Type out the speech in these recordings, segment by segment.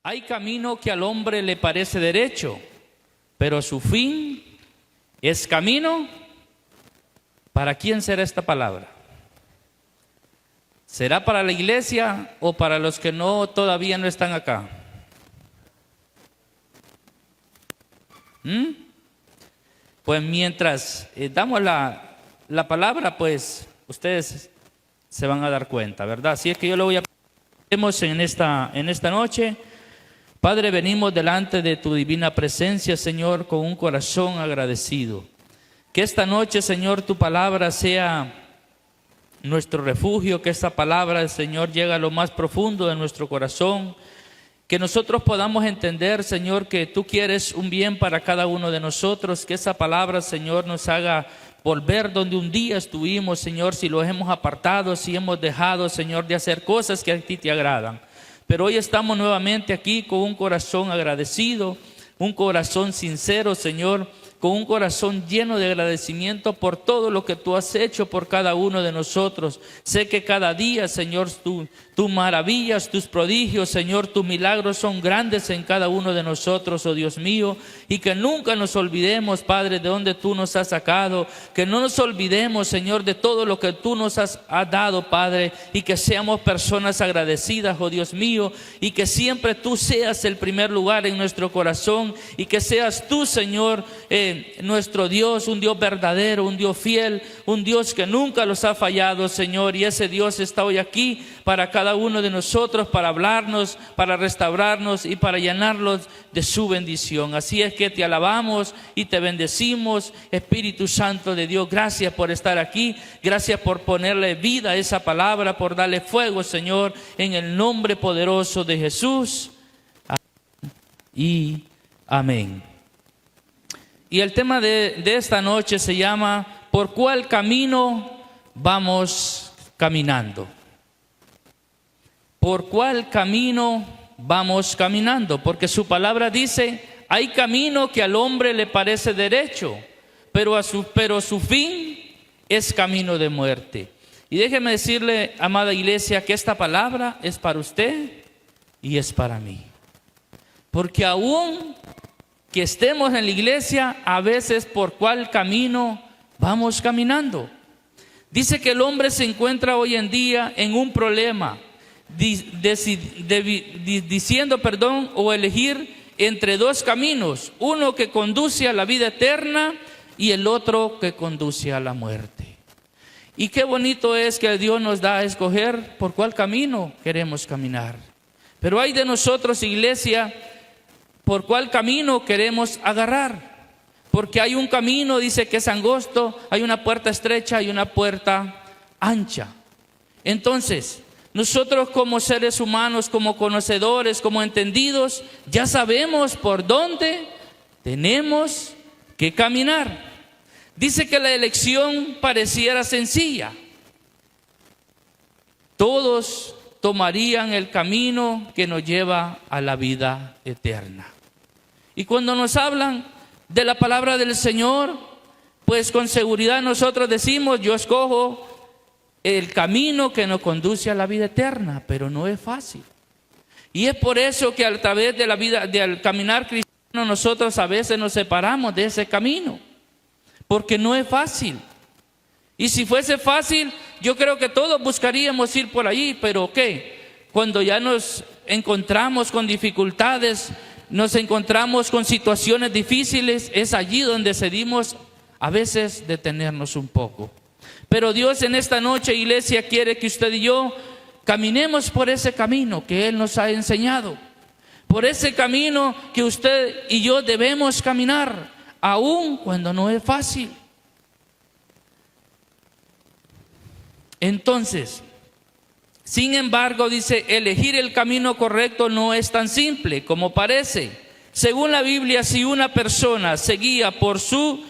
Hay camino que al hombre le parece derecho, pero su fin es camino. ¿Para quién será esta palabra? ¿Será para la iglesia o para los que todavía no están acá? Pues mientras damos la palabra, pues ustedes se van a dar cuenta, ¿verdad? Así es que yo lo voy a pedir en esta noche. Padre, venimos delante de tu divina presencia, Señor, con un corazón agradecido. Que esta noche, Señor, tu palabra sea nuestro refugio, que esta palabra, Señor, llegue a lo más profundo de nuestro corazón. Que nosotros podamos entender, Señor, que tú quieres un bien para cada uno de nosotros. Que esa palabra, Señor, nos haga volver donde un día estuvimos, Señor, si los hemos apartado, si hemos dejado, Señor, de hacer cosas que a ti te agradan. Pero hoy estamos nuevamente aquí con un corazón agradecido, un corazón sincero, Señor, con un corazón lleno de agradecimiento por todo lo que tú has hecho por cada uno de nosotros. Sé que cada día, Señor, tus maravillas, tus prodigios, Señor, tus milagros son grandes en cada uno de nosotros, oh Dios mío, y que nunca nos olvidemos, Padre, de dónde tú nos has sacado, que no nos olvidemos, Señor, de todo lo que tú nos has dado, Padre, y que seamos personas agradecidas, oh Dios mío, y que siempre tú seas el primer lugar en nuestro corazón, y que seas tú, Señor, nuestro Dios, un Dios verdadero, un Dios fiel, un Dios que nunca los ha fallado, Señor, y ese Dios está hoy aquí para cada uno de nosotros, para hablarnos, para restaurarnos y para llenarlos de su bendición. Así es que te alabamos y te bendecimos, Espíritu Santo de Dios. Gracias por estar aquí, gracias por ponerle vida a esa palabra, por darle fuego, Señor, en el nombre poderoso de Jesús. Amén y amén. Y el tema de esta noche se llama ¿por cuál camino vamos caminando? ¿Por cuál camino vamos caminando? Porque su palabra dice, hay camino que al hombre le parece derecho, pero su fin es camino de muerte. Y déjeme decirle, amada iglesia, que esta palabra es para usted y es para mí. Porque aún que estemos en la iglesia, a veces por cuál camino vamos caminando. Dice que el hombre se encuentra hoy en día en un problema, diciendo o elegir entre dos caminos, uno que conduce a la vida eterna y el otro que conduce a la muerte. Y qué bonito es que Dios nos da a escoger por cuál camino queremos caminar. Pero hay de nosotros, iglesia, por cuál camino queremos agarrar. Porque hay un camino, dice que es angosto, hay una puerta estrecha y una puerta ancha. Entonces, nosotros como seres humanos, como conocedores, como entendidos, ya sabemos por dónde tenemos que caminar. Dice que la elección pareciera sencilla. Todos tomarían el camino que nos lleva a la vida eterna. Y cuando nos hablan de la palabra del Señor, pues con seguridad nosotros decimos, yo escojo el camino que nos conduce a la vida eterna, pero no es fácil. Y es por eso que a través de la vida, del caminar cristiano, nosotros a veces nos separamos de ese camino, porque no es fácil. Y si fuese fácil, yo creo que todos buscaríamos ir por ahí, pero ¿qué? Cuando ya nos encontramos con dificultades, nos encontramos con situaciones difíciles, es allí donde decidimos a veces detenernos un poco. Pero Dios en esta noche, iglesia, quiere que usted y yo caminemos por ese camino que Él nos ha enseñado. Por ese camino que usted y yo debemos caminar, aun cuando no es fácil. Entonces, sin embargo, dice, elegir el camino correcto no es tan simple como parece. Según la Biblia, si una persona se guía por su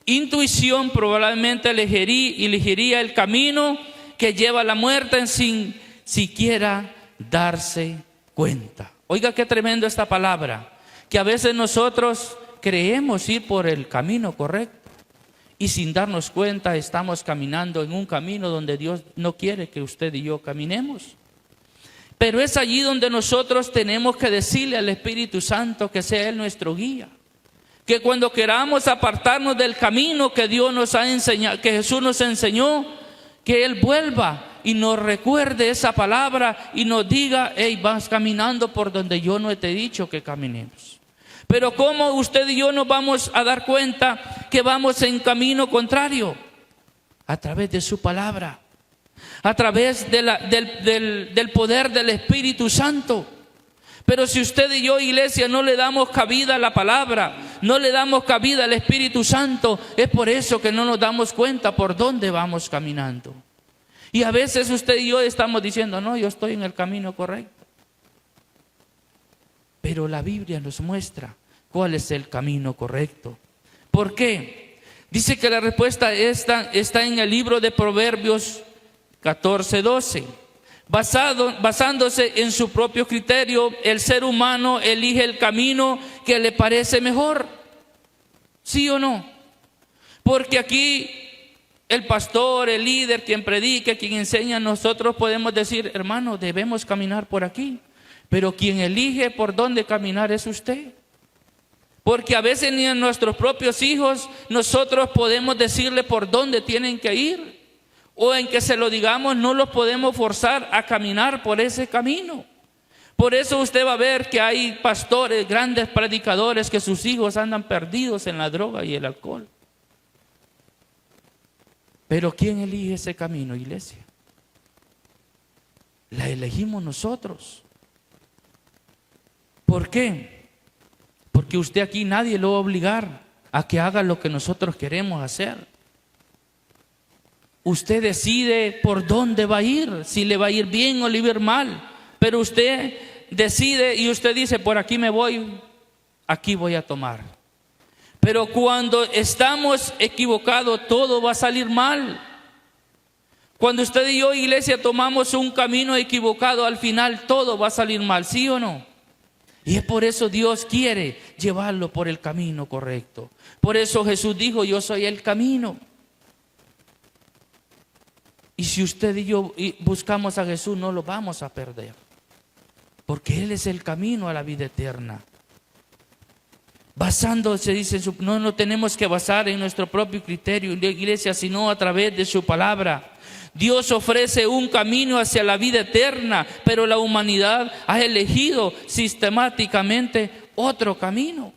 intuición, probablemente elegiría el camino que lleva a la muerte sin siquiera darse cuenta. Oiga qué tremendo esta palabra, que a veces nosotros creemos ir por el camino correcto y sin darnos cuenta estamos caminando en un camino donde Dios no quiere que usted y yo caminemos. Pero es allí donde nosotros tenemos que decirle al Espíritu Santo que sea Él nuestro guía. Que cuando queramos apartarnos del camino que Dios nos ha enseñado, que Jesús nos enseñó, que Él vuelva y nos recuerde esa palabra y nos diga: hey, vas caminando por donde yo no te he dicho que caminemos. Pero ¿cómo usted y yo nos vamos a dar cuenta que vamos en camino contrario? A través de su palabra, a través del poder del Espíritu Santo. Pero si usted y yo, iglesia, no le damos cabida a la palabra, no le damos cabida al Espíritu Santo, es por eso que no nos damos cuenta por dónde vamos caminando. Y a veces usted y yo estamos diciendo: no, yo estoy en el camino correcto. Pero la Biblia nos muestra cuál es el camino correcto. ¿Por qué? Dice que la respuesta está en el libro de Proverbios 14:12. Basándose en su propio criterio, el ser humano elige el camino que le parece mejor. ¿Sí o no? Porque aquí el pastor, el líder, quien predique, quien enseña, nosotros podemos decir: hermano, debemos caminar por aquí. Pero quien elige por dónde caminar es usted. Porque a veces ni a nuestros propios hijos nosotros podemos decirle por dónde tienen que ir. O en que se lo digamos, no los podemos forzar a caminar por ese camino. Por eso usted va a ver que hay pastores, grandes predicadores, que sus hijos andan perdidos en la droga y el alcohol. Pero ¿quién elige ese camino, iglesia? La elegimos nosotros. ¿Por qué? Porque usted aquí nadie lo va a obligar a que haga lo que nosotros queremos hacer. Usted decide por dónde va a ir, si le va a ir bien o le va a ir mal. Pero usted decide y usted dice: por aquí me voy, aquí voy a tomar. Pero cuando estamos equivocados, todo va a salir mal. Cuando usted y yo, iglesia, tomamos un camino equivocado, al final todo va a salir mal, ¿sí o no? Y es por eso Dios quiere llevarlo por el camino correcto. Por eso Jesús dijo: yo soy el camino. Y si usted y yo buscamos a Jesús, no lo vamos a perder. Porque Él es el camino a la vida eterna. Basándose, dice, no tenemos que basar en nuestro propio criterio, iglesia, sino a través de su palabra. Dios ofrece un camino hacia la vida eterna, pero la humanidad ha elegido sistemáticamente otro camino.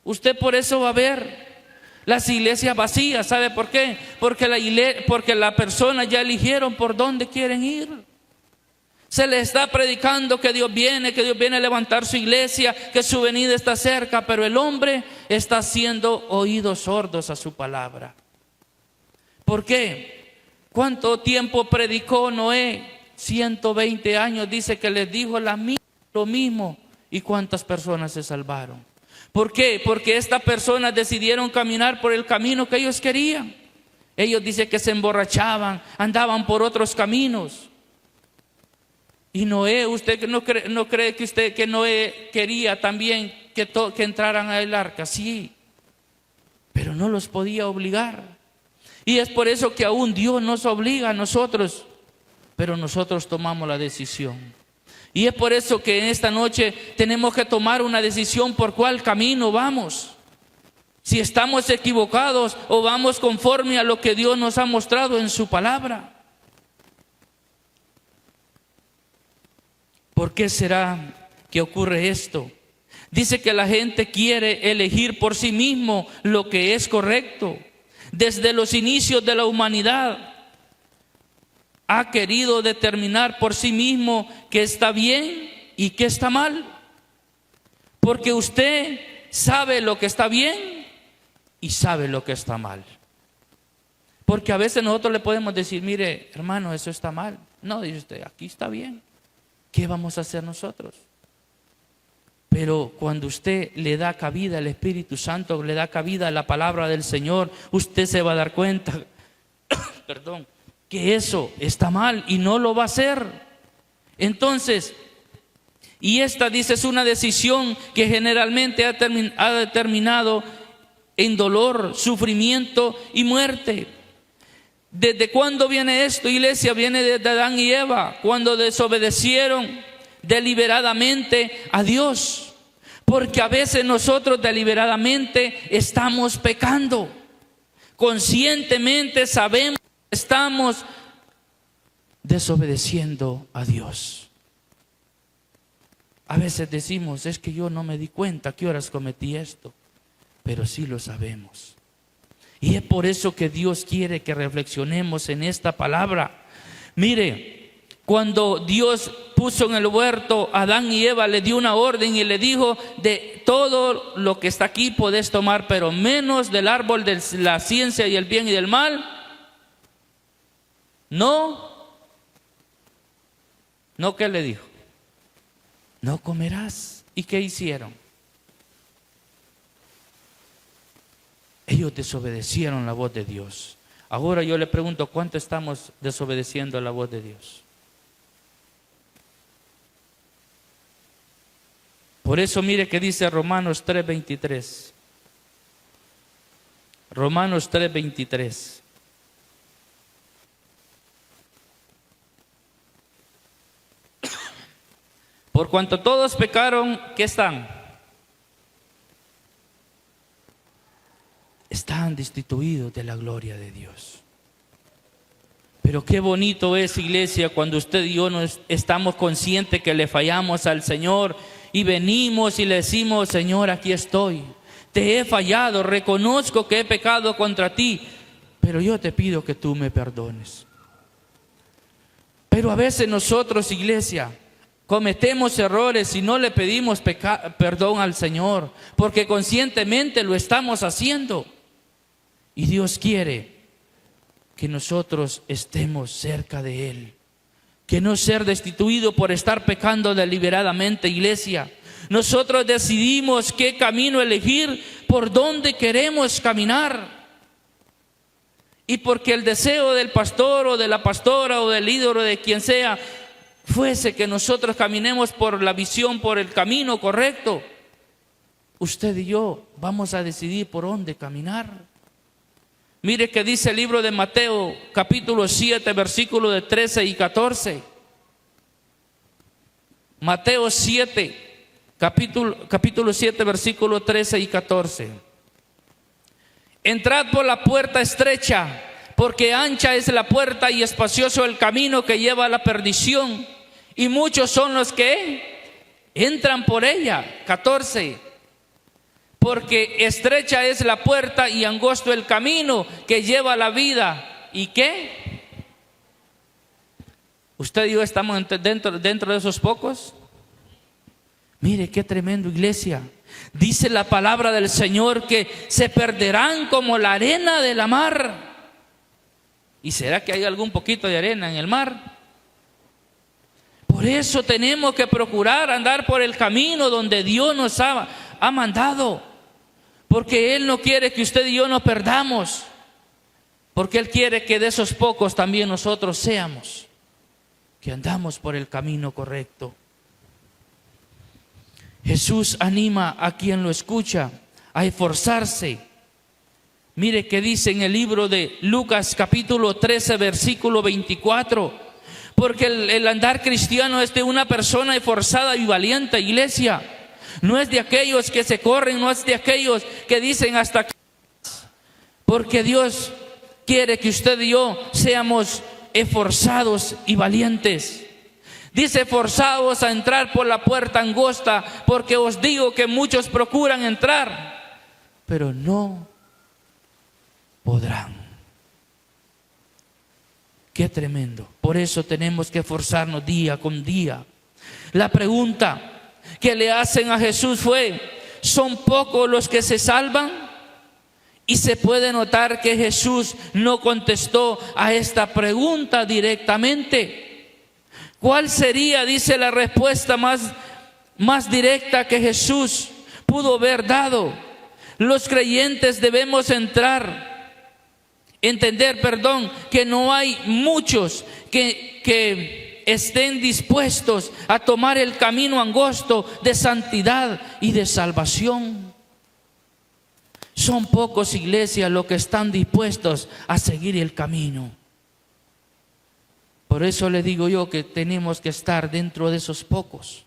Usted por eso va a ver las iglesias vacías. ¿Sabe por qué? Porque la persona ya eligieron por dónde quieren ir. Se les está predicando que Dios viene a levantar su iglesia, que su venida está cerca, pero el hombre está haciendo oídos sordos a su palabra. ¿Por qué? ¿Cuánto tiempo predicó Noé? 120 años, dice que les dijo lo mismo. ¿Y cuántas personas se salvaron? ¿Por qué? Porque estas personas decidieron caminar por el camino que ellos querían. Ellos dicen que se emborrachaban, andaban por otros caminos. Y Noé, ¿usted no cree que Noé quería también que entraran al arca? Sí, pero no los podía obligar. Y es por eso que aún Dios nos obliga a nosotros, pero nosotros tomamos la decisión. Y es por eso que en esta noche tenemos que tomar una decisión por cuál camino vamos. Si estamos equivocados o vamos conforme a lo que Dios nos ha mostrado en su palabra. ¿Por qué será que ocurre esto? Dice que la gente quiere elegir por sí mismo lo que es correcto. Desde los inicios de la humanidad ha querido determinar por sí mismo qué está bien y qué está mal. Porque usted sabe lo que está bien y sabe lo que está mal. Porque a veces nosotros le podemos decir: mire, hermano, eso está mal. No, dice usted, aquí está bien. ¿Qué vamos a hacer nosotros? Pero cuando usted le da cabida al Espíritu Santo, le da cabida a la palabra del Señor, usted se va a dar cuenta, que eso está mal y no lo va a hacer. Entonces, y esta, dice, es una decisión que generalmente ha determinado en dolor, sufrimiento y muerte. ¿Desde cuándo viene esto, iglesia? Viene desde Adán y Eva, cuando desobedecieron deliberadamente a Dios. Porque a veces nosotros deliberadamente estamos pecando. Conscientemente sabemos que estamos desobedeciendo a Dios. A veces decimos, es que yo no me di cuenta a qué horas cometí esto. Pero sí lo sabemos. Y es por eso que Dios quiere que reflexionemos en esta palabra. Mire, cuando Dios puso en el huerto a Adán y Eva, le dio una orden y le dijo: de todo lo que está aquí podés tomar, pero menos del árbol de la ciencia y el bien y del mal. No, ¿qué le dijo? No comerás. ¿Y qué hicieron? Ellos desobedecieron la voz de Dios. Ahora yo le pregunto, ¿cuánto estamos desobedeciendo la voz de Dios? Por eso mire que dice Romanos 3:23. Romanos 3:23. Por cuanto todos pecaron, ¿qué están? Están destituidos de la gloria de Dios. Pero qué bonito es, iglesia, cuando usted y yo estamos conscientes que le fallamos al Señor y venimos y le decimos: Señor, aquí estoy, te he fallado, reconozco que he pecado contra ti, pero yo te pido que tú me perdones. Pero a veces nosotros, iglesia, cometemos errores y no le pedimos perdón al Señor, porque conscientemente lo estamos haciendo. Y Dios quiere que nosotros estemos cerca de Él, que no ser destituido por estar pecando deliberadamente, iglesia. Nosotros decidimos qué camino elegir, por dónde queremos caminar. Y porque el deseo del pastor o de la pastora o del líder o de quien sea fuese que nosotros caminemos por la visión, por el camino correcto, usted y yo vamos a decidir por dónde caminar. Mire que dice el libro de Mateo, capítulo 7, versículos de 13 y 14. Mateo 7, capítulo 7, versículos 13 y 14. Entrad por la puerta estrecha, porque ancha es la puerta y espacioso el camino que lleva a la perdición, y muchos son los que entran por ella. 14. Porque estrecha es la puerta y angosto el camino que lleva a la vida. ¿Y qué? ¿Usted y yo estamos dentro de esos pocos? Mire qué tremendo, iglesia. Dice la palabra del Señor que se perderán como la arena de la mar. ¿Y será que hay algún poquito de arena en el mar? Por eso tenemos que procurar andar por el camino donde Dios nos ha mandado. Porque Él no quiere que usted y yo nos perdamos. Porque Él quiere que de esos pocos también nosotros seamos, que andamos por el camino correcto. Jesús anima a quien lo escucha a esforzarse. Mire que dice en el libro de Lucas capítulo 13 versículo 24. Porque el andar cristiano es de una persona esforzada y valiente, iglesia. No es de aquellos que se corren, no es de aquellos que dicen hasta aquí. Porque Dios quiere que usted y yo seamos esforzados y valientes. Dice: esforzados a entrar por la puerta angosta, porque os digo que muchos procuran entrar, pero no podrán. Qué tremendo. Por eso tenemos que esforzarnos día con día. La pregunta que le hacen a Jesús fue: ¿son pocos los que se salvan? Y se puede notar que Jesús no contestó a esta pregunta directamente. ¿Cuál sería, dice, la respuesta más directa que Jesús pudo haber dado? Los creyentes debemos entender, que no hay muchos que estén dispuestos a tomar el camino angosto de santidad y de salvación. Son pocos, iglesias, los que están dispuestos a seguir el camino. Por eso le digo yo que tenemos que estar dentro de esos pocos.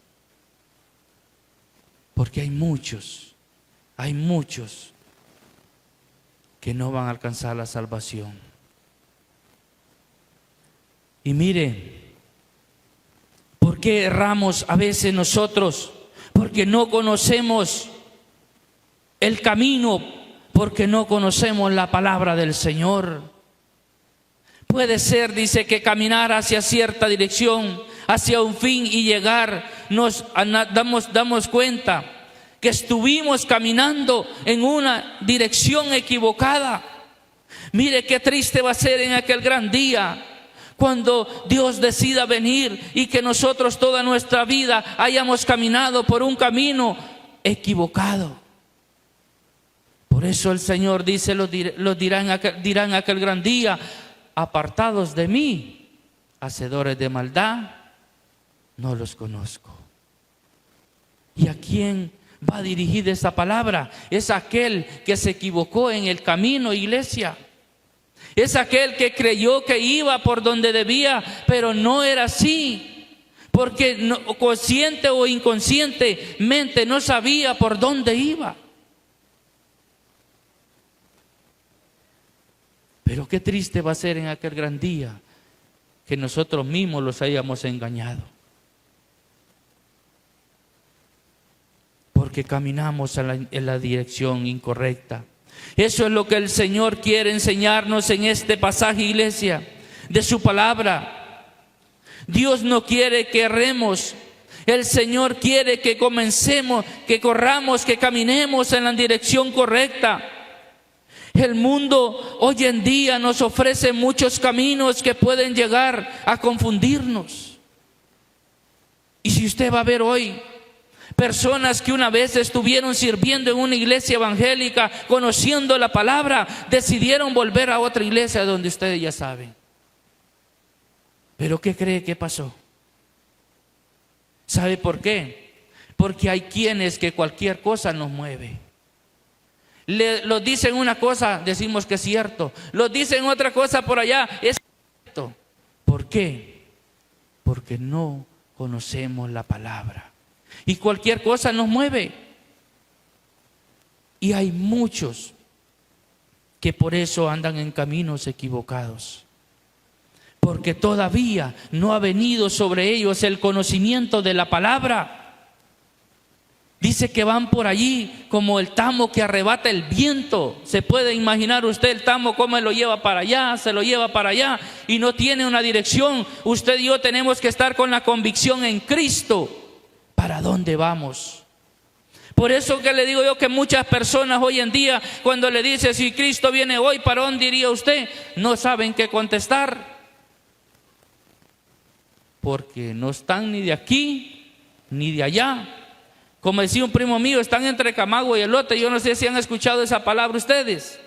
Porque hay muchos que no van a alcanzar la salvación. Y mire, ¿por qué erramos a veces nosotros? Porque no conocemos el camino, porque no conocemos la palabra del Señor. Puede ser, dice, que caminar hacia cierta dirección, hacia un fin y llegar, nos damos cuenta que estuvimos caminando en una dirección equivocada. Mire qué triste va a ser en aquel gran día, cuando Dios decida venir y que nosotros toda nuestra vida hayamos caminado por un camino equivocado. Por eso el Señor dice, dirán aquel gran día: apartados de mí, hacedores de maldad, no los conozco. ¿Y a quién va dirigida esa palabra? Es aquel que se equivocó en el camino, iglesia. Es aquel que creyó que iba por donde debía, pero no era así, porque consciente o inconscientemente no sabía por dónde iba. Pero qué triste va a ser en aquel gran día que nosotros mismos los hayamos engañado, porque caminamos en la dirección incorrecta. Eso es lo que el Señor quiere enseñarnos en este pasaje, iglesia, de su palabra. Dios no quiere que erremos. El Señor quiere que comencemos, que corramos, que caminemos en la dirección correcta. El mundo hoy en día nos ofrece muchos caminos que pueden llegar a confundirnos. Y si usted va a ver hoy personas que una vez estuvieron sirviendo en una iglesia evangélica, conociendo la palabra, decidieron volver a otra iglesia donde ustedes ya saben. ¿Pero qué cree que pasó? ¿Sabe por qué? Porque hay quienes que cualquier cosa nos mueve. Los dicen una cosa, decimos que es cierto. Los dicen otra cosa por allá, es cierto. ¿Por qué? Porque no conocemos la palabra. Y cualquier cosa nos mueve. Y hay muchos que por eso andan en caminos equivocados, porque todavía no ha venido sobre ellos el conocimiento de la palabra. Dice que van por allí como el tamo que arrebata el viento. Se puede imaginar usted el tamo cómo lo lleva para allá, se lo lleva para allá y no tiene una dirección. Usted y yo tenemos que estar con la convicción en Cristo. ¿Para dónde vamos? Por eso que le digo yo que muchas personas hoy en día, cuando le dice si Cristo viene hoy, ¿para dónde iría usted? No saben qué contestar, porque no están ni de aquí ni de allá. Como decía un primo mío, están entre Camagüey y Elote. Yo no sé si han escuchado esa palabra ustedes.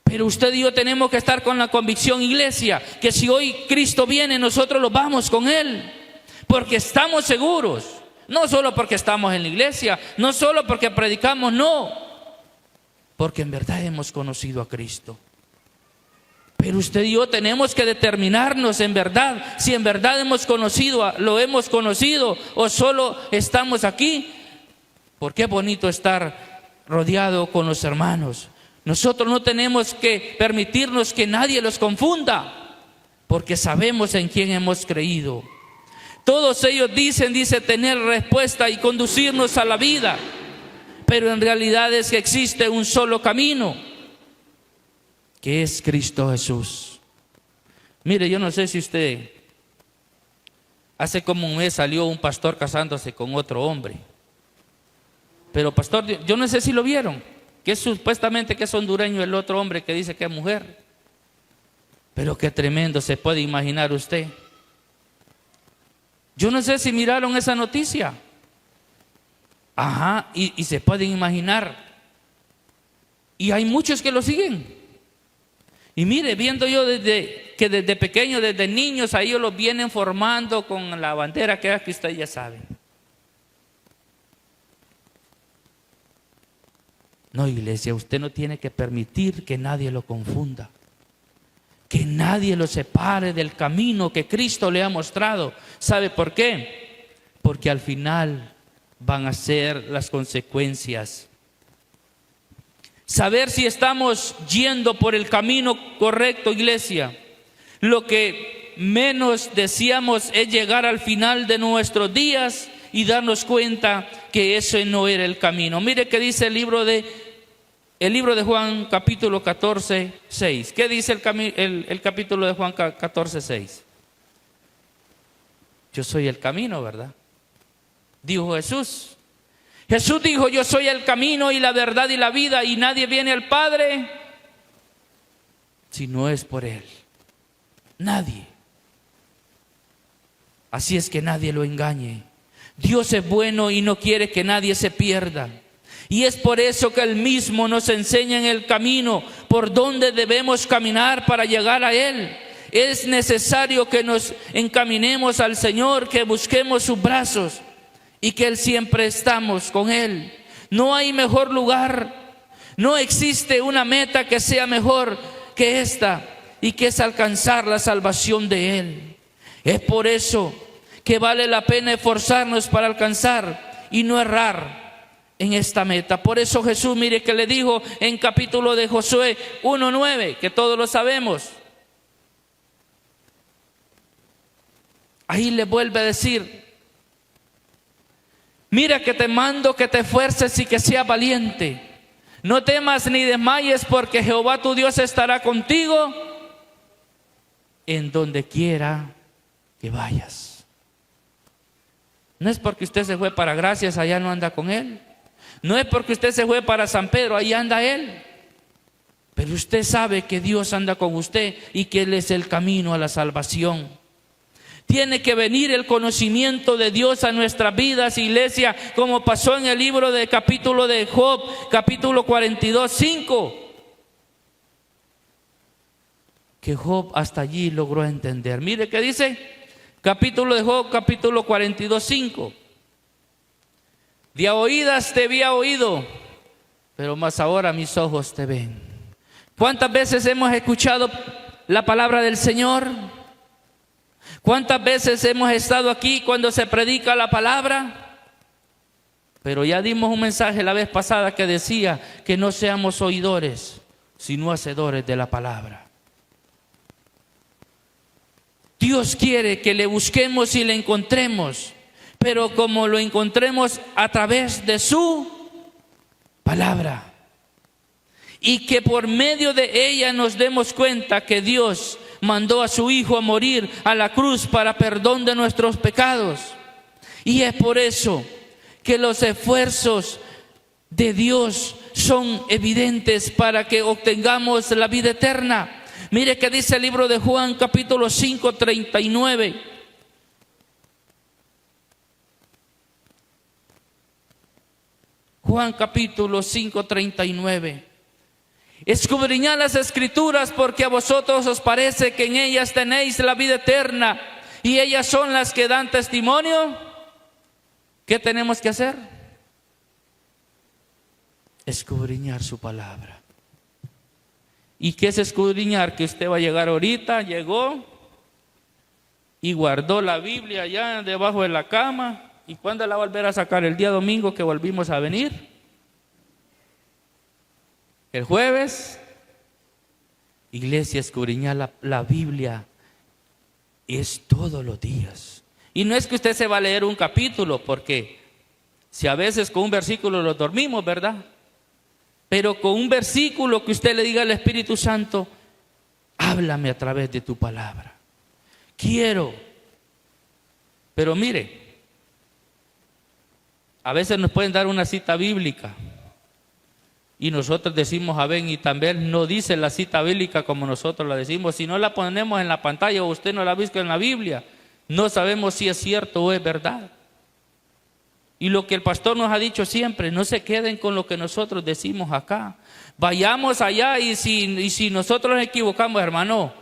Pero usted y yo tenemos que estar con la convicción, iglesia, que si hoy Cristo viene, nosotros lo vamos con Él. Porque estamos seguros, no solo porque estamos en la iglesia, no solo porque predicamos, no, porque en verdad hemos conocido a Cristo. Pero usted y yo tenemos que determinarnos en verdad, si en verdad lo hemos conocido o solo estamos aquí. Porque es bonito estar rodeado con los hermanos. Nosotros no tenemos que permitirnos que nadie los confunda, porque sabemos en quién hemos creído. Todos ellos dice tener respuesta y conducirnos a la vida, pero en realidad es que existe un solo camino, que es Cristo Jesús. Mire, yo no sé si usted, hace como un mes salió un pastor casándose con otro hombre, pero pastor, yo no sé si lo vieron, que es supuestamente que es hondureño el otro hombre que dice que es mujer, pero qué tremendo se puede imaginar usted. Yo no sé si miraron esa noticia. Ajá, y se pueden imaginar. Y hay muchos que lo siguen. Y mire, viendo yo desde pequeño, desde niños, a ellos los vienen formando con la bandera que ustedes ya saben. No, iglesia, usted no tiene que permitir que nadie lo confunda. que nadie lo separe del camino que Cristo le ha mostrado. ¿Sabe por qué? Porque al final van a ser las consecuencias. Saber si estamos yendo por el camino correcto, iglesia. Lo que menos deseamos es llegar al final de nuestros días y darnos cuenta que ese no era el camino. Mire qué dice el libro de Juan, capítulo 14, 6. ¿Qué dice el capítulo de Juan 14, 6? Yo soy el camino, ¿verdad? Dijo Jesús. Jesús dijo: yo soy el camino y la verdad y la vida, y nadie viene al Padre si no es por Él. Nadie. Así es que nadie lo engañe. Dios es bueno y no quiere que nadie se pierda. Y es por eso que Él mismo nos enseña en el camino por donde debemos caminar para llegar a Él. Es necesario que nos encaminemos al Señor, que busquemos sus brazos y que Él siempre estamos con Él. No hay mejor lugar, no existe una meta que sea mejor que esta, y que es alcanzar la salvación de Él. Es por eso que vale la pena esforzarnos para alcanzar y no errar en esta meta. Por eso Jesús, mire que le dijo en capítulo de Josué 1:9, que todos lo sabemos. Ahí le vuelve a decir: mira que te mando que te esfuerces y que seas valiente. No temas ni desmayes, porque Jehová tu Dios estará contigo en donde quiera que vayas. No es porque usted se fue para Gracias, allá no anda con Él. No es porque usted se fue para San Pedro, ahí anda Él. Pero usted sabe que Dios anda con usted y que Él es el camino a la salvación. Tiene que venir el conocimiento de Dios a nuestras vidas, iglesia, como pasó en el libro de capítulo de Job, capítulo 42, 5. Que Job hasta allí logró entender. Mire qué dice, capítulo de Job, capítulo 42, 5. De a oídas te había oído, pero más ahora mis ojos te ven. ¿Cuántas veces hemos escuchado la palabra del Señor? ¿Cuántas veces hemos estado aquí cuando se predica la palabra? Pero ya dimos un mensaje la vez pasada que decía que no seamos oidores, sino hacedores de la palabra. Dios quiere que le busquemos y le encontremos, pero como lo encontremos a través de su palabra. Y que por medio de ella nos demos cuenta que Dios mandó a su Hijo a morir a la cruz para perdón de nuestros pecados. Y es por eso que los esfuerzos de Dios son evidentes para que obtengamos la vida eterna. Mire que dice el libro de Juan, capítulo 5, 39. Juan capítulo 5, 39. Escudriñad las Escrituras, porque a vosotros os parece que en ellas tenéis la vida eterna, y ellas son las que dan testimonio. ¿Qué tenemos que hacer? Escudriñar su palabra. ¿Y qué es escudriñar? Que usted va a llegar ahorita, llegó y guardó la Biblia allá debajo de la cama. ¿Y cuándo la va a volver a sacar? El día domingo que volvimos a venir. El jueves. Iglesia, escudriñar la Biblia es todos los días. Y no es que usted se va a leer un capítulo, porque si a veces con un versículo lo dormimos, ¿verdad? Pero con un versículo que usted le diga al Espíritu Santo: háblame a través de tu palabra. Quiero. Pero mire, a veces nos pueden dar una cita bíblica y nosotros decimos amén, y también no dice la cita bíblica como nosotros la decimos. Si no la ponemos en la pantalla o usted no la ha visto en la Biblia, no sabemos si es cierto o es verdad. Y lo que el pastor nos ha dicho siempre: no se queden con lo que nosotros decimos acá. Vayamos allá, y si nosotros nos equivocamos, hermano,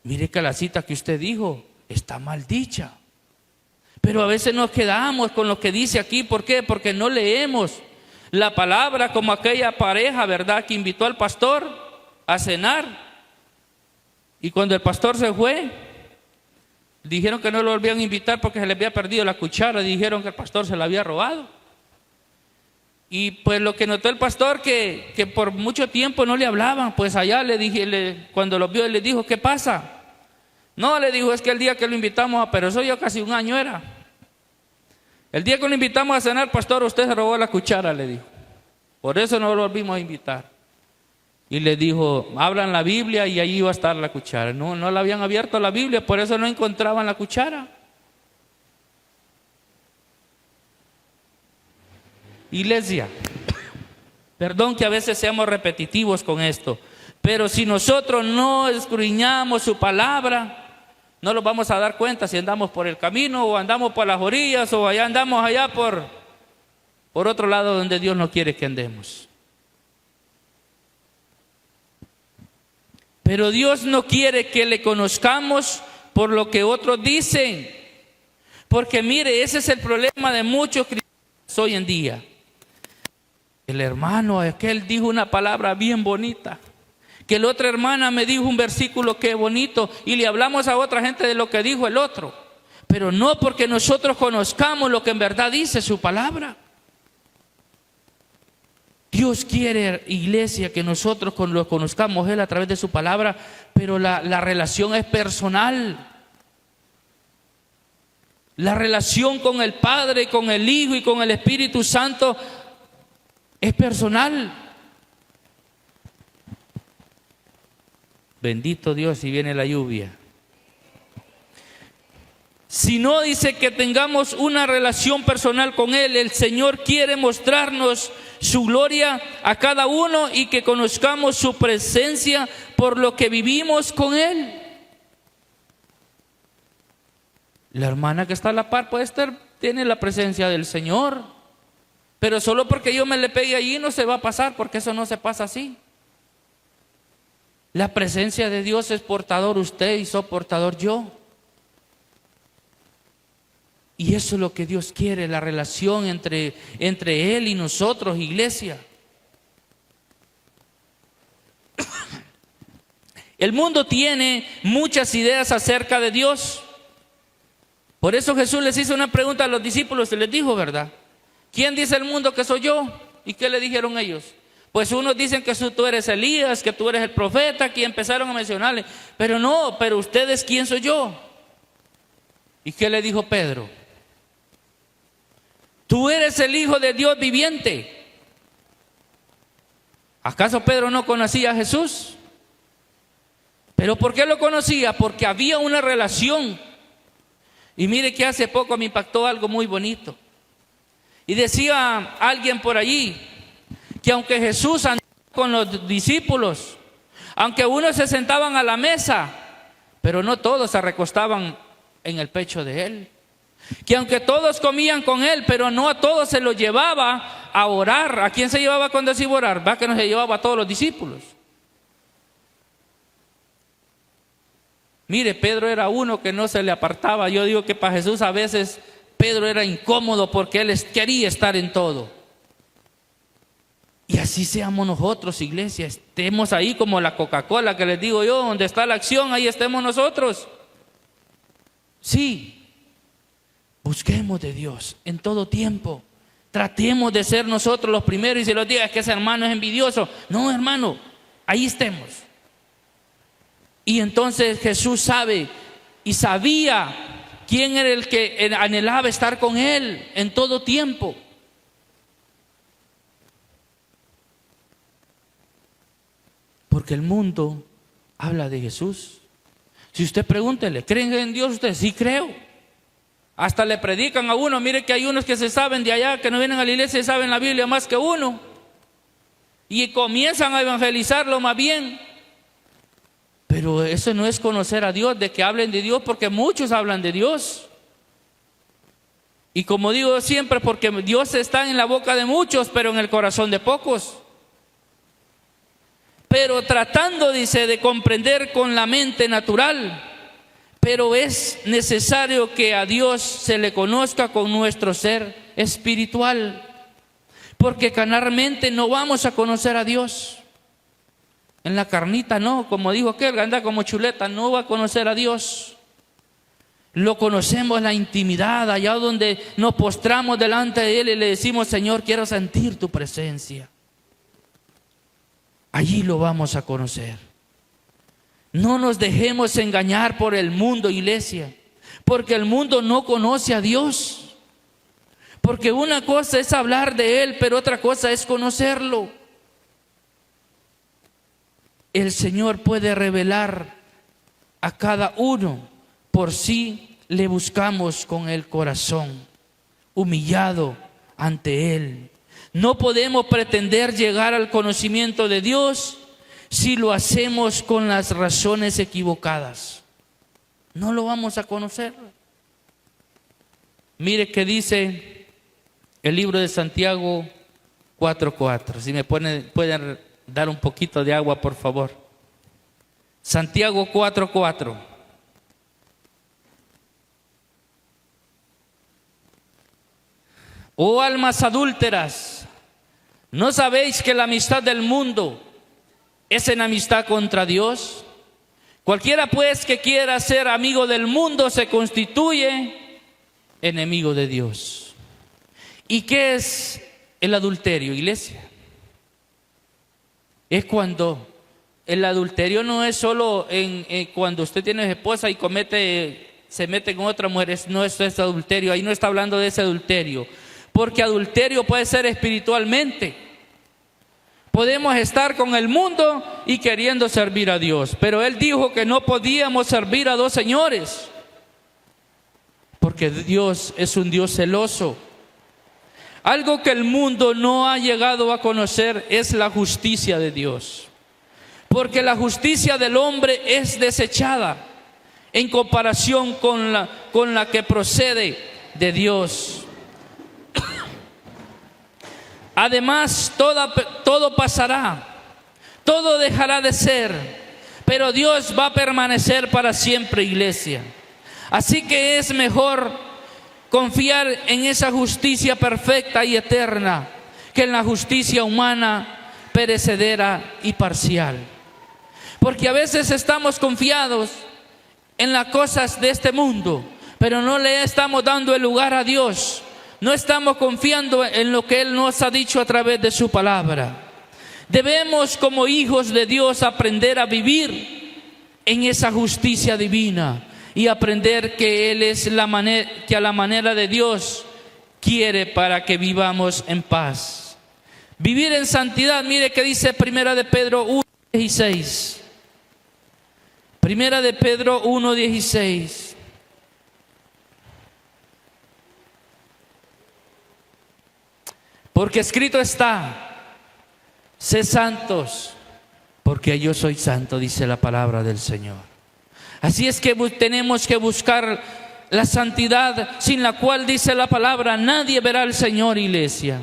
mire que la cita que usted dijo está mal dicha. Pero a veces nos quedamos con lo que dice aquí. ¿Por qué? Porque no leemos la palabra, como aquella pareja, ¿verdad?, que invitó al pastor a cenar. Y cuando el pastor se fue, dijeron que no lo volvían a invitar porque se le había perdido la cuchara. Dijeron que el pastor se la había robado. Y pues lo que notó el pastor que por mucho tiempo no le hablaban. Pues allá le dije, cuando lo vio, le dijo: ¿qué pasa? No, le dijo, es que el día que lo invitamos, pero eso ya casi un año era. El día que lo invitamos a cenar, pastor, usted se robó la cuchara, le dijo. Por eso no lo volvimos a invitar. Y le dijo: abran la Biblia y allí va a estar la cuchara. No la habían abierto la Biblia, por eso no encontraban la cuchara. Iglesia, perdón que a veces seamos repetitivos con esto, pero si nosotros no escudriñamos su palabra, no nos vamos a dar cuenta si andamos por el camino o andamos por las orillas o andamos allá por otro lado donde Dios no quiere que andemos. Pero Dios no quiere que le conozcamos por lo que otros dicen. Porque mire, ese es el problema de muchos cristianos hoy en día. El hermano aquel dijo una palabra bien bonita. Que la otra hermana me dijo un versículo que bonito. Y le hablamos a otra gente de lo que dijo el otro. Pero no porque nosotros conozcamos lo que en verdad dice su palabra. Dios quiere, iglesia, que nosotros lo conozcamos Él a través de su palabra, pero la relación es personal. La relación con el Padre, con el Hijo y con el Espíritu Santo es personal. Bendito Dios, si viene la lluvia. Si no, dice que tengamos una relación personal con Él. El Señor quiere mostrarnos su gloria a cada uno y que conozcamos su presencia por lo que vivimos con Él. La hermana que está a la par tiene la presencia del Señor, pero solo porque yo me le pegue allí no se va a pasar, porque eso no se pasa así. La presencia de Dios es portador usted y soy portador yo. Y eso es lo que Dios quiere, la relación entre Él y nosotros, iglesia. El mundo tiene muchas ideas acerca de Dios. Por eso Jesús les hizo una pregunta a los discípulos y les dijo, ¿verdad? ¿Quién dice el mundo que soy yo? ¿Y qué le dijeron ellos? Pues unos dicen que tú eres Elías, que tú eres el profeta, que empezaron a mencionarle. Pero no, pero ustedes, ¿quién soy yo? ¿Y qué le dijo Pedro? Tú eres el Hijo de Dios viviente. ¿Acaso Pedro no conocía a Jesús? ¿Pero por qué lo conocía? Porque había una relación. Y mire que hace poco me impactó algo muy bonito. Y decía alguien por allí que aunque Jesús andaba con los discípulos, aunque unos se sentaban a la mesa, pero no todos se recostaban en el pecho de Él. Que aunque todos comían con Él, pero no a todos se los llevaba a orar. ¿A quién se llevaba cuando se iba a orar? Va que no se llevaba a todos los discípulos. Mire, Pedro era uno que no se le apartaba. Yo digo que para Jesús a veces Pedro era incómodo porque Él quería estar en todo. Y así seamos nosotros, iglesia. Estemos ahí como la Coca-Cola que les digo yo, donde está la acción, ahí estemos nosotros. Sí. Busquemos de Dios en todo tiempo. Tratemos de ser nosotros los primeros. Y si los diga es que ese hermano es envidioso. No, hermano, ahí estemos. Y entonces Jesús sabe y sabía quién era el que anhelaba estar con Él en todo tiempo. Porque el mundo habla de Jesús. Si usted pregúntele, ¿creen en Dios usted? Sí, creo. Hasta le predican a uno. Mire que hay unos que se saben de allá, que no vienen a la iglesia y saben la Biblia más que uno. Y comienzan a evangelizarlo más bien. Pero eso no es conocer a Dios, de que hablen de Dios, porque muchos hablan de Dios. Y como digo siempre, porque Dios está en la boca de muchos, pero en el corazón de pocos. Pero tratando, dice, de comprender con la mente natural. Pero es necesario que a Dios se le conozca con nuestro ser espiritual. Porque carnalmente no vamos a conocer a Dios. En la carnita no, como dijo aquel, anda como chuleta, no va a conocer a Dios. Lo conocemos en la intimidad, allá donde nos postramos delante de Él y le decimos: Señor, quiero sentir tu presencia. Allí lo vamos a conocer. No nos dejemos engañar por el mundo, iglesia, porque el mundo no conoce a Dios. Porque una cosa es hablar de Él, pero otra cosa es conocerlo. El Señor puede revelar a cada uno por si le buscamos con el corazón humillado ante Él. No podemos pretender llegar al conocimiento de Dios si lo hacemos con las razones equivocadas. No lo vamos a conocer. Mire que dice el libro de Santiago 4:4. Si me pueden dar un poquito de agua, por favor. Santiago 4:4. Oh almas adúlteras, ¿no sabéis que la amistad del mundo es enemistad contra Dios? Cualquiera pues que quiera ser amigo del mundo se constituye enemigo de Dios. ¿Y qué es el adulterio, iglesia? Es cuando el adulterio no es solo cuando usted tiene esposa y se mete con otra mujer. No, eso es adulterio. Ahí no está hablando de ese adulterio. Porque adulterio puede ser espiritualmente. Podemos estar con el mundo y queriendo servir a Dios. Pero Él dijo que no podíamos servir a dos señores. Porque Dios es un Dios celoso. Algo que el mundo no ha llegado a conocer es la justicia de Dios. Porque la justicia del hombre es desechada en comparación con la que procede de Dios. Además, todo pasará, todo dejará de ser, pero Dios va a permanecer para siempre, iglesia. Así que es mejor confiar en esa justicia perfecta y eterna que en la justicia humana, perecedera y parcial. Porque a veces estamos confiados en las cosas de este mundo, pero no le estamos dando el lugar a Dios. No estamos confiando en lo que Él nos ha dicho a través de su palabra. Debemos, como hijos de Dios, aprender a vivir en esa justicia divina y aprender que Él es que a la manera de Dios quiere para que vivamos en paz. Vivir en santidad, mire que dice Primera de Pedro 1:16. Primera de Pedro 1:16. Porque escrito está: sed santos, porque yo soy santo, dice la palabra del Señor. Así es que tenemos que buscar la santidad, sin la cual, dice la palabra, nadie verá al Señor, iglesia.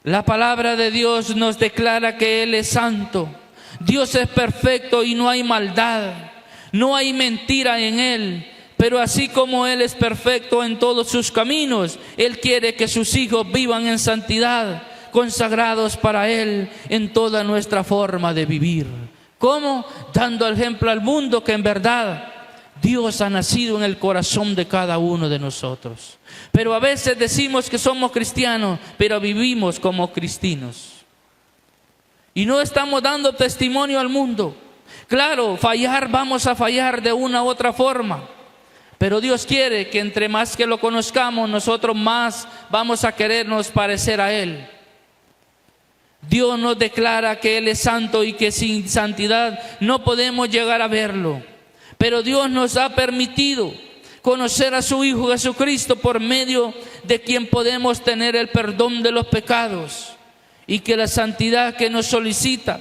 La palabra de Dios nos declara que Él es santo. Dios es perfecto y no hay maldad, no hay mentira en Él. Pero así como Él es perfecto en todos sus caminos, Él quiere que sus hijos vivan en santidad, consagrados para Él en toda nuestra forma de vivir. ¿Cómo? Dando ejemplo al mundo que en verdad Dios ha nacido en el corazón de cada uno de nosotros. Pero a veces decimos que somos cristianos, pero vivimos como cristinos. Y no estamos dando testimonio al mundo. Claro, vamos a fallar de una u otra forma. Pero Dios quiere que entre más que lo conozcamos, nosotros más vamos a querernos parecer a Él. Dios nos declara que Él es santo y que sin santidad no podemos llegar a verlo. Pero Dios nos ha permitido conocer a su Hijo Jesucristo, por medio de quien podemos tener el perdón de los pecados, y que la santidad que nos solicita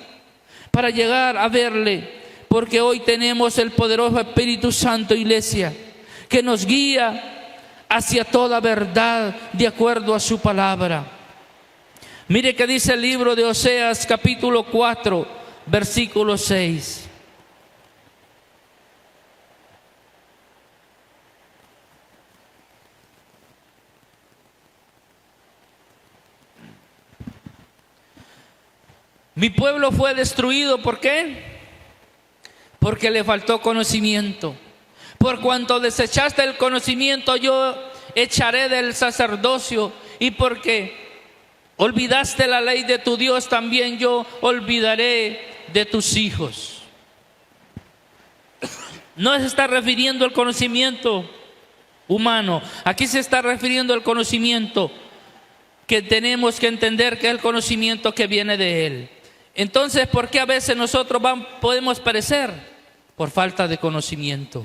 para llegar a verle, porque hoy tenemos el poderoso Espíritu Santo, iglesia, que nos guía hacia toda verdad de acuerdo a su palabra. Mire que dice el libro de Oseas capítulo 4, versículo 6. Mi pueblo fue destruido, ¿por qué? Porque le faltó conocimiento. Por cuanto desechaste el conocimiento, yo echaré del sacerdocio, y porque olvidaste la ley de tu Dios, también yo olvidaré de tus hijos. No se está refiriendo al conocimiento humano, aquí se está refiriendo al conocimiento que tenemos que entender, que es el conocimiento que viene de Él. Entonces, ¿por qué a veces nosotros podemos perecer? Por falta de conocimiento.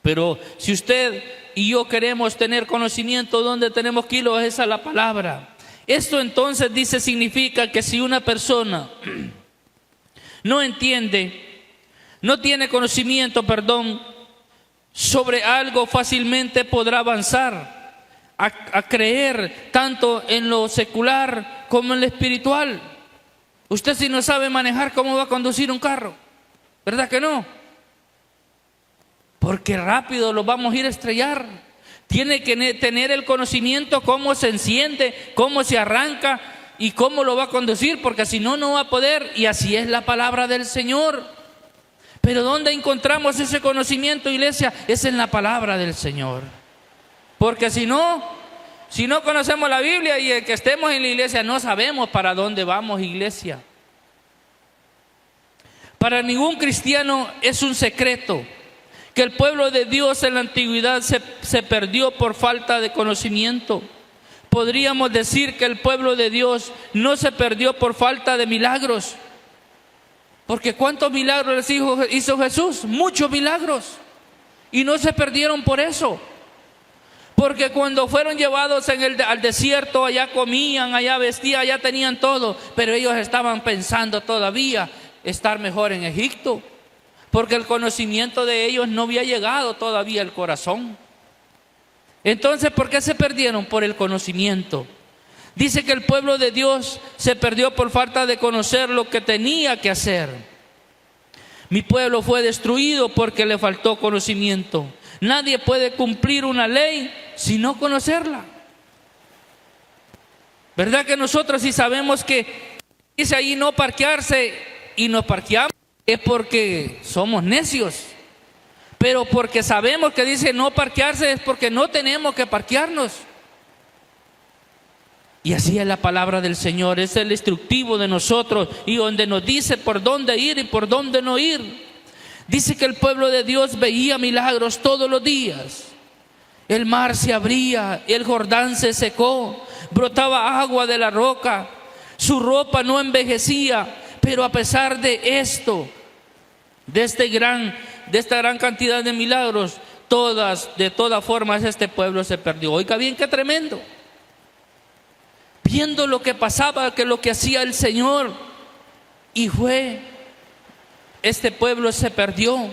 Pero si usted y yo queremos tener conocimiento, ¿dónde tenemos que ir? Esa es la palabra. Esto entonces dice, significa que si una persona no entiende, no tiene conocimiento, sobre algo, fácilmente podrá avanzar a creer tanto en lo secular como en lo espiritual. Usted, si no sabe manejar, ¿cómo va a conducir un carro? ¿Verdad que no? Porque rápido lo vamos a ir a estrellar. Tiene que tener el conocimiento cómo se enciende, cómo se arranca y cómo lo va a conducir, porque si no, no va a poder. Y así es la palabra del Señor. Pero ¿dónde encontramos ese conocimiento, iglesia? Es en la palabra del Señor. Porque si no conocemos la Biblia y el que estemos en la iglesia, no sabemos para dónde vamos, iglesia. Para ningún cristiano es un secreto que el pueblo de Dios en la antigüedad se perdió por falta de conocimiento. Podríamos decir que el pueblo de Dios no se perdió por falta de milagros. Porque ¿cuántos milagros hizo Jesús? Muchos milagros. Y no se perdieron por eso. Porque cuando fueron llevados al desierto, allá comían, allá vestían, allá tenían todo. Pero ellos estaban pensando todavía estar mejor en Egipto. Porque el conocimiento de ellos no había llegado todavía al corazón. Entonces, ¿por qué se perdieron? Por el conocimiento. Dice que el pueblo de Dios se perdió por falta de conocer lo que tenía que hacer. Mi pueblo fue destruido porque le faltó conocimiento. Nadie puede cumplir una ley sin no conocerla. ¿Verdad que nosotros si sabemos que dice ahí no parquearse y nos parqueamos? Es porque somos necios. Pero porque sabemos que dice no parquearse es porque no tenemos que parquearnos. Y así es la palabra del Señor, es el instructivo de nosotros y donde nos dice por dónde ir y por dónde no ir. Dice que el pueblo de Dios veía milagros todos los días. El mar se abría, el Jordán se secó, brotaba agua de la roca, su ropa no envejecía. Pero a pesar de esto, de esta gran cantidad de milagros, de todas formas este pueblo se perdió. Oiga bien, qué tremendo. Viendo lo que pasaba, que lo que hacía el Señor, y este pueblo se perdió.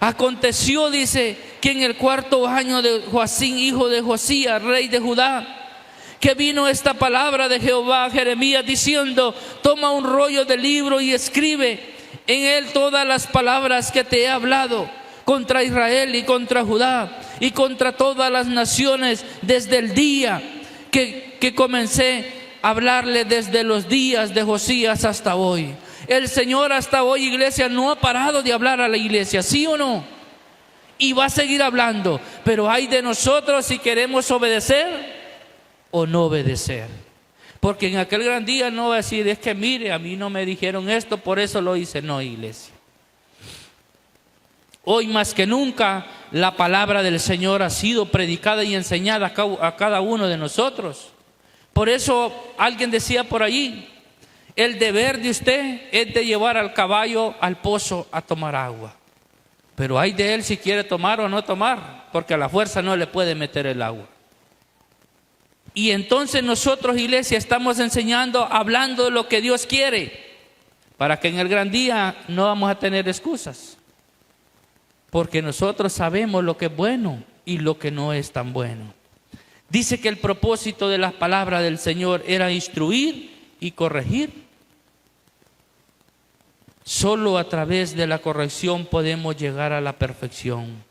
Aconteció, dice, que en el 4.º año de Joacim, hijo de Josías, rey de Judá, que vino esta palabra de Jehová a Jeremías diciendo: toma un rollo de libro y escribe en él todas las palabras que te he hablado contra Israel y contra Judá y contra todas las naciones desde el día que comencé a hablarle, desde los días de Josías hasta hoy. El Señor hasta hoy, iglesia, no ha parado de hablar a la iglesia, ¿sí o no? Y va a seguir hablando, pero hay de nosotros si queremos obedecer o no obedecer. Porque en aquel gran día no va a decir: es que mire, a mí no me dijeron esto, por eso lo hice. No, iglesia. Hoy más que nunca la palabra del Señor ha sido predicada y enseñada a cada uno de nosotros. Por eso alguien decía por allí: el deber de usted es de llevar al caballo al pozo a tomar agua. Pero hay de él si quiere tomar o no tomar, porque a la fuerza no le puede meter el agua. Y entonces nosotros, iglesia, estamos enseñando, hablando de lo que Dios quiere, para que en el gran día no vamos a tener excusas. Porque nosotros sabemos lo que es bueno y lo que no es tan bueno. Dice que el propósito de las palabras del Señor era instruir y corregir. Solo a través de la corrección podemos llegar a la perfección.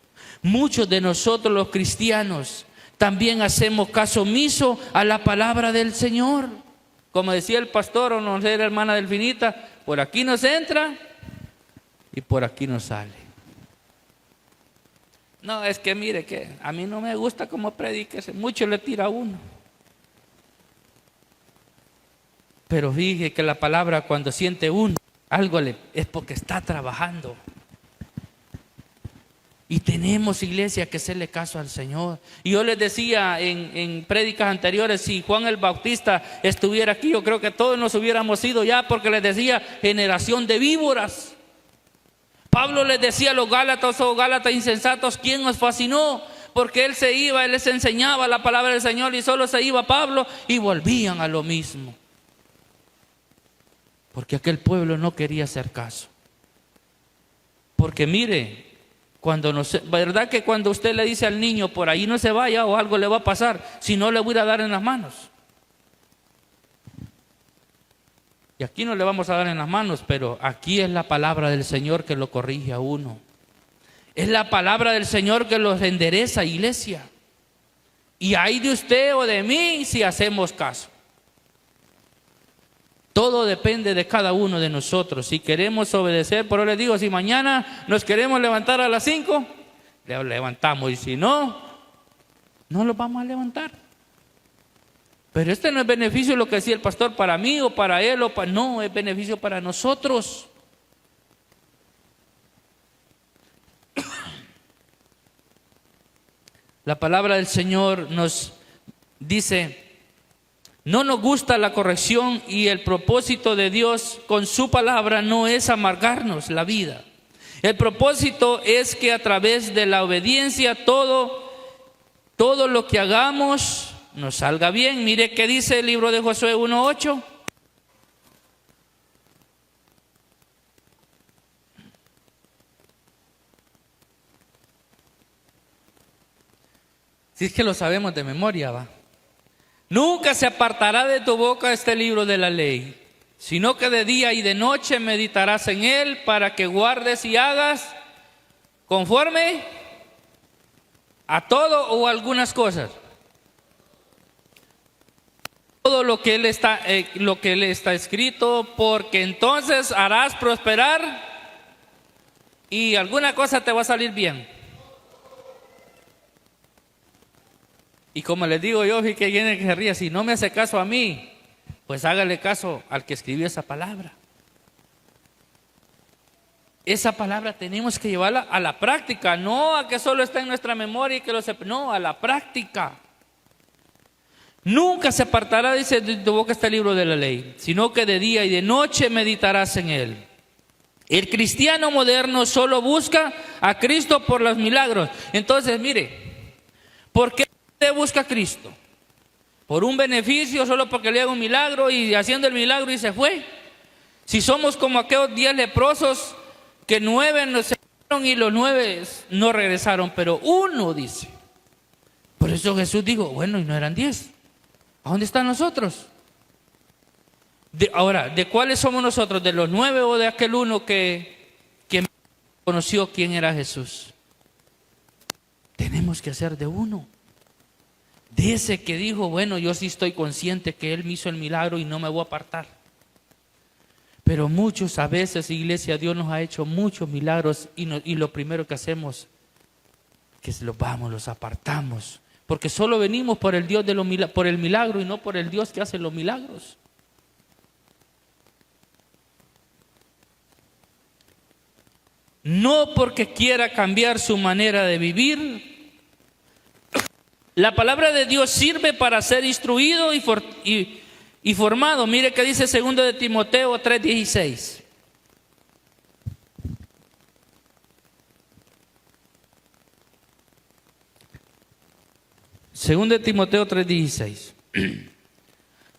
Muchos de nosotros los cristianos también hacemos caso omiso a la palabra del Señor. Como decía el pastor o no sé, la hermana Delfinita, por aquí nos entra y por aquí nos sale. No, es que mire que a mí no me gusta cómo predique, mucho le tira a uno. Pero fíjese que la palabra cuando siente uno, algo es porque está trabajando. Y tenemos, iglesia, que hacerle caso al Señor. Y yo les decía en prédicas anteriores, si Juan el Bautista estuviera aquí, yo creo que todos nos hubiéramos ido ya, porque les decía, generación de víboras. Pablo les decía a los gálatas, oh gálatas insensatos, ¿quién os fascinó? Porque él se iba, él les enseñaba la palabra del Señor y solo se iba Pablo y volvían a lo mismo. Porque aquel pueblo no quería hacer caso. Porque mire, ¿verdad que cuando usted le dice al niño por ahí no se vaya o algo le va a pasar? Si no, le voy a dar en las manos. Y aquí no le vamos a dar en las manos, pero aquí es la palabra del Señor que lo corrige a uno. Es la palabra del Señor que los endereza, iglesia. Y hay de usted o de mí si hacemos caso. Todo depende de cada uno de nosotros. Si queremos obedecer, pero les digo, si mañana nos queremos levantar a las 5, le levantamos. Y si no, no lo vamos a levantar. Pero este no es beneficio lo que decía el pastor para mí o para él, no, es beneficio para nosotros. La palabra del Señor nos dice, no nos gusta la corrección y el propósito de Dios con su palabra no es amargarnos la vida. El propósito es que a través de la obediencia todo lo que hagamos nos salga bien. Mire qué dice el libro de Josué 1:8. Si es que lo sabemos de memoria, va. Nunca se apartará de tu boca este libro de la ley, sino que de día y de noche meditarás en él para que guardes y hagas conforme a todo o algunas cosas. Todo lo que él está escrito, porque entonces harás prosperar y alguna cosa te va a salir bien. Y como les digo yo, que viene que se ría, si no me hace caso a mí, pues hágale caso al que escribió esa palabra. Esa palabra tenemos que llevarla a la práctica, no a que solo está en nuestra memoria y que lo sepa, no, a la práctica. Nunca se apartará, dice, de tu boca este libro de la ley, sino que de día y de noche meditarás en él. El cristiano moderno solo busca a Cristo por los milagros. Entonces, mire, ¿por qué usted busca a Cristo? ¿Por un beneficio, solo porque le haga un milagro y haciendo el milagro y se fue? Si somos como aquellos 10 leprosos que 9 se fueron y los 9 no regresaron, pero uno dice. Por eso Jesús dijo, bueno, y no eran 10. ¿A dónde están nosotros? Ahora, ¿de cuáles somos nosotros? ¿De los 9 o de aquel uno que conoció quién era Jesús? Tenemos que hacer de uno. De ese que dijo, bueno, yo sí estoy consciente que Él me hizo el milagro y no me voy a apartar. Pero muchos, a veces, iglesia, Dios nos ha hecho muchos milagros y lo primero que hacemos es que los apartamos. Porque solo venimos por el Dios por el milagro y no por el Dios que hace los milagros. No porque quiera cambiar su manera de vivir. La palabra de Dios sirve para ser instruido y formado. Mire que dice 2 de Timoteo 3:16. Según de Timoteo 3:16.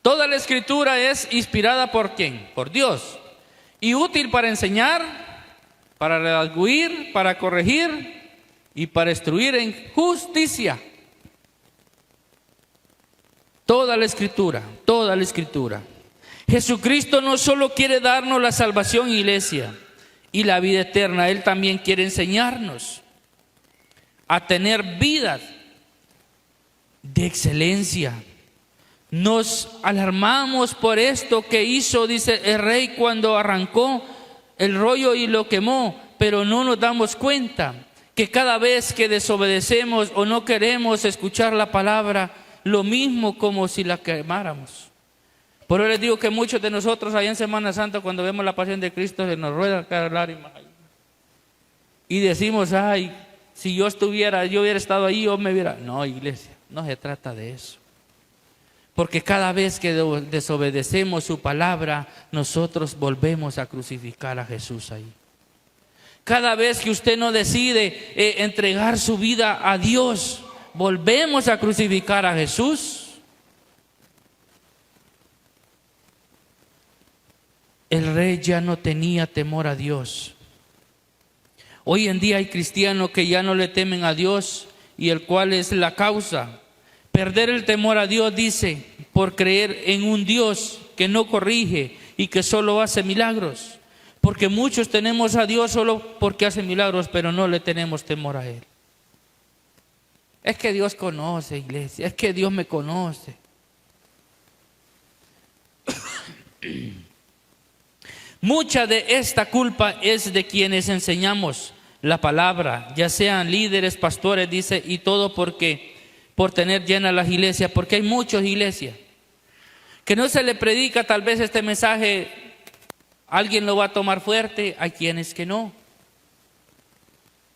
Toda la escritura es inspirada ¿por quién? Por Dios. Y útil para enseñar, para redarguir, para corregir y para instruir en justicia. Toda la escritura, toda la escritura. Jesucristo no solo quiere darnos la salvación, iglesia, y la vida eterna. Él también quiere enseñarnos a tener vidas de excelencia, Nos alarmamos por esto que hizo, dice el rey, cuando arrancó el rollo y lo quemó, pero no nos damos cuenta que cada vez que desobedecemos o no queremos escuchar la palabra, lo mismo como si la quemáramos. Por eso les digo que muchos de nosotros allá en Semana Santa, cuando vemos la pasión de Cristo, se nos ruedan cada lágrima. Y decimos, ay, si yo hubiera estado ahí, yo me hubiera... No, iglesia, no se trata de eso. Porque cada vez que desobedecemos su palabra, nosotros volvemos a crucificar a Jesús ahí. Cada vez que usted no decide entregar su vida a Dios, volvemos a crucificar a Jesús. El rey ya no tenía temor a Dios. Hoy en día hay cristianos que ya no le temen a Dios, y el cual es la causa. Perder el temor a Dios, dice, por creer en un Dios que no corrige y que solo hace milagros. Porque muchos tenemos a Dios solo porque hace milagros, pero no le tenemos temor a Él. Es que Dios conoce, iglesia, es que Dios me conoce. Mucha de esta culpa es de quienes enseñamos la palabra, ya sean líderes, pastores, dice, y todo por tener llenas las iglesias, porque hay muchas iglesias que no se le predica tal vez este mensaje, alguien lo va a tomar fuerte, hay quienes que no.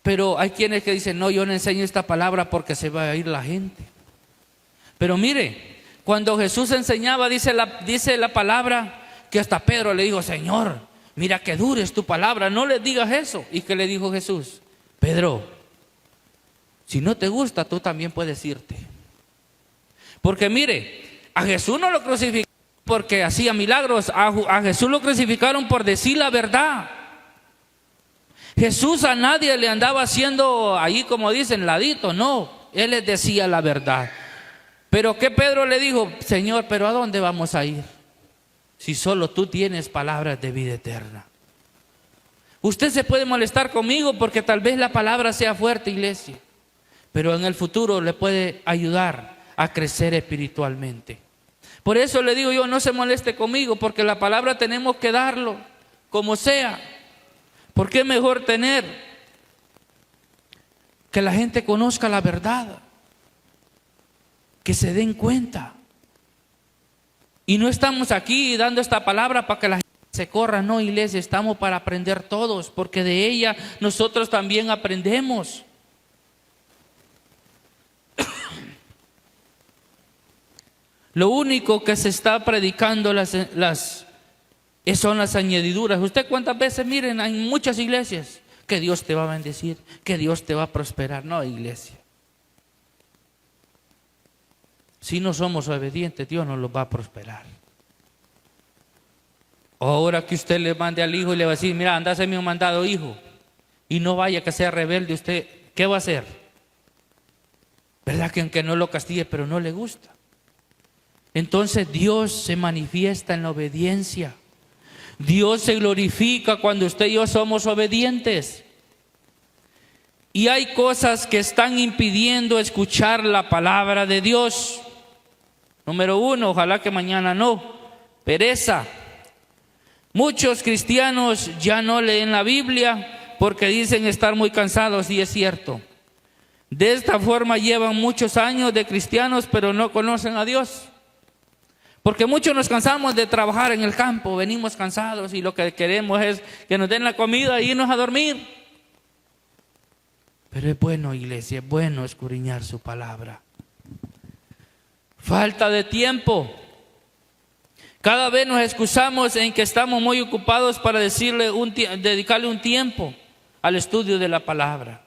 Pero hay quienes que dicen, no, yo no enseño esta palabra porque se va a ir la gente. Pero mire, cuando Jesús enseñaba, dice la palabra, que hasta Pedro le dijo, Señor, mira que dura es tu palabra, no le digas eso. ¿Y qué le dijo Jesús? Pedro, si no te gusta, tú también puedes irte. Porque mire, a Jesús no lo crucificaron porque hacía milagros, a Jesús lo crucificaron por decir la verdad. Jesús a nadie le andaba haciendo ahí, como dicen, ladito, no, Él les decía la verdad. Pero ¿qué Pedro le dijo? Señor, ¿pero a dónde vamos a ir? Si solo tú tienes palabras de vida eterna. Usted se puede molestar conmigo porque tal vez la palabra sea fuerte, iglesia, pero en el futuro le puede ayudar a crecer espiritualmente. Por eso le digo yo, no se moleste conmigo, porque la palabra tenemos que darlo como sea. Porque es mejor tener que la gente conozca la verdad, que se den cuenta. Y no estamos aquí dando esta palabra para que la gente se corra, no, iglesia, estamos para aprender todos, porque de ella nosotros también aprendemos. Lo único que se está predicando son las añadiduras. Usted cuántas veces, miren, hay muchas iglesias que Dios te va a bendecir, que Dios te va a prosperar. No, iglesia. Si no somos obedientes, Dios nos los va a prosperar. Ahora que usted le mande al hijo y le va a decir, mira, anda a hacerme un mandado, hijo, y no vaya que sea rebelde, usted, ¿qué va a hacer? ¿Verdad que aunque no lo castigue, pero no le gusta? Entonces Dios se manifiesta en la obediencia. Dios se glorifica cuando usted y yo somos obedientes. Y hay cosas que están impidiendo escuchar la palabra de Dios. Número 1, ojalá que mañana no, pereza. Muchos cristianos ya no leen la Biblia porque dicen estar muy cansados, y es cierto. De esta forma llevan muchos años de cristianos, pero no conocen a Dios. Porque muchos nos cansamos de trabajar en el campo, venimos cansados y lo que queremos es que nos den la comida e irnos a dormir. Pero es bueno, iglesia, es bueno escudriñar su palabra. Falta de tiempo. Cada vez nos excusamos en que estamos muy ocupados para dedicarle un tiempo al estudio de la palabra.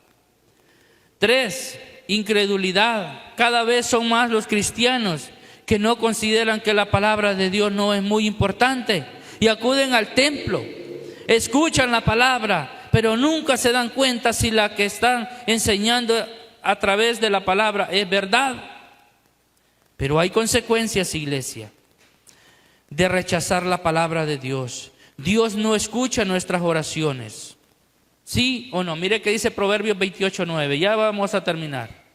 3, incredulidad. Cada vez son más los cristianos que no consideran que la palabra de Dios no es muy importante y acuden al templo, escuchan la palabra, pero nunca se dan cuenta si la que están enseñando a través de la palabra es verdad. Pero hay consecuencias, iglesia, de rechazar la palabra de Dios. Dios no escucha nuestras oraciones. ¿Sí o no? Mire que dice Proverbios 28:9. Ya vamos a terminar.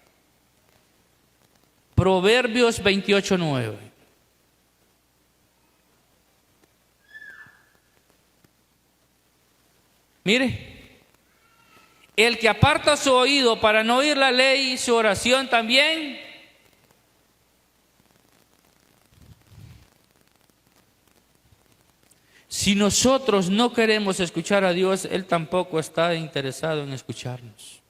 Proverbios 28:9. Mire, el que aparta su oído para no oír la ley, su oración también. Si nosotros no queremos escuchar a Dios, Él tampoco está interesado en escucharnos.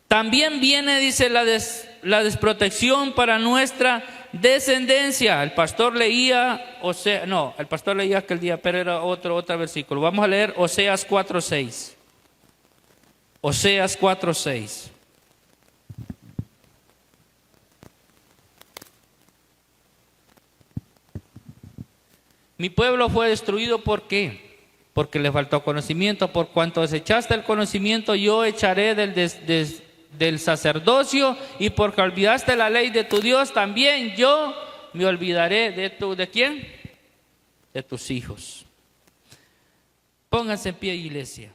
También viene, dice, la desprotección para nuestra descendencia. El pastor leía, el pastor leía aquel día, pero era otro versículo. Vamos a leer Oseas 4:6. Oseas 4:6. Mi pueblo fue destruido, ¿por qué? Porque le faltó conocimiento. Por cuanto desechaste el conocimiento, yo echaré del sacerdocio, y porque olvidaste la ley de tu Dios, también yo me olvidaré ¿de quién? De tus hijos. Pónganse en pie, iglesia.